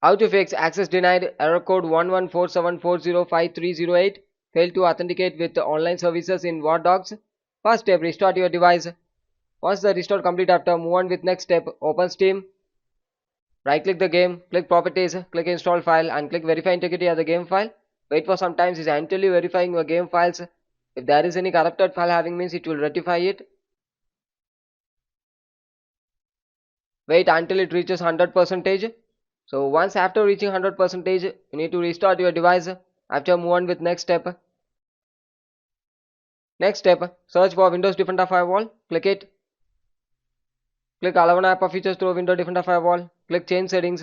How to fix access denied error code 1147405308 failed to authenticate with online services in WARDOGS. First step, restart your device. Once the restore complete, after move on with next step, open Steam, right click the game, click properties, click install file and click verify integrity of the game file. Wait for some time, it's entirely verifying your game files. If there is any corrupted file having means it will rectify it. Wait until it reaches 100%. So once after reaching 100%, you need to restart your device. After move on with next step. Next step, search for Windows Defender Firewall. Click it. Click Allow app or features through Windows Defender Firewall. Click change settings.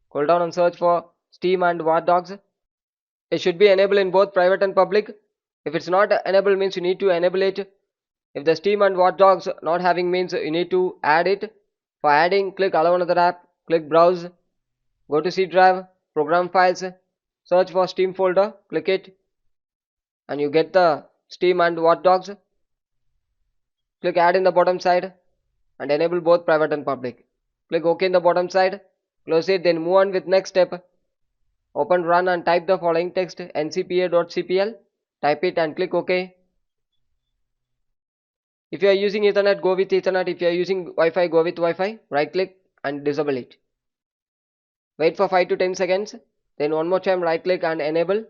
Scroll down and search for Steam and WARDOGS. It should be enabled in both private and public. If it's not enabled means you need to enable it. If the Steam and WARDOGS not having means you need to add it. For adding, click Allow another app. Click Browse. Go to C drive, Program Files. Search for Steam folder. Click it. And you get the Steam and WARDOGS. Click Add in the bottom side and enable both private and public. Click OK in the bottom side, close it, then move on with next step. Open run and type the following text ncpa.cpl, type it and click OK. If you are using Ethernet, go with Ethernet. If you are using Wi-Fi, go with Wi-Fi. Right click and disable it. Wait for 5 to 10 seconds, then one more time right click and enable.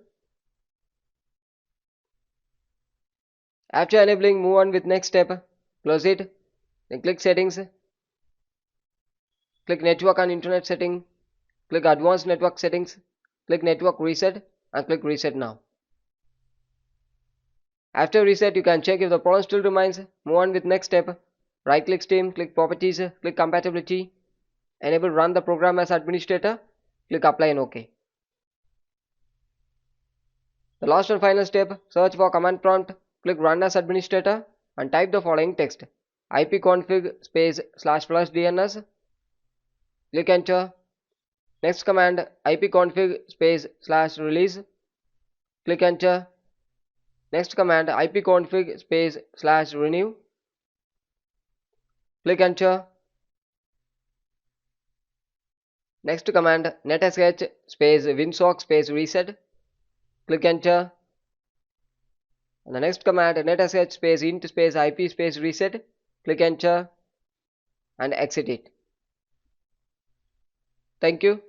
After enabling, move on with next step. Close it, then click settings. Click network and internet setting. Click advanced network settings. Click network reset and click reset now. After reset, you can check if the problem still remains. Move on with next step. Right click Steam, click properties, click compatibility, enable run the program as administrator, click apply and OK. The last and final step, search for command prompt, click run as administrator and type the following text ipconfig space /DNS. Click enter. Next command ipconfig space /release. Click enter. Next command ipconfig space /renew. Click enter. Next command netsh space winsock space reset. Click enter. And the next command netsh space int space ip space reset. Click enter and exit it. Thank you.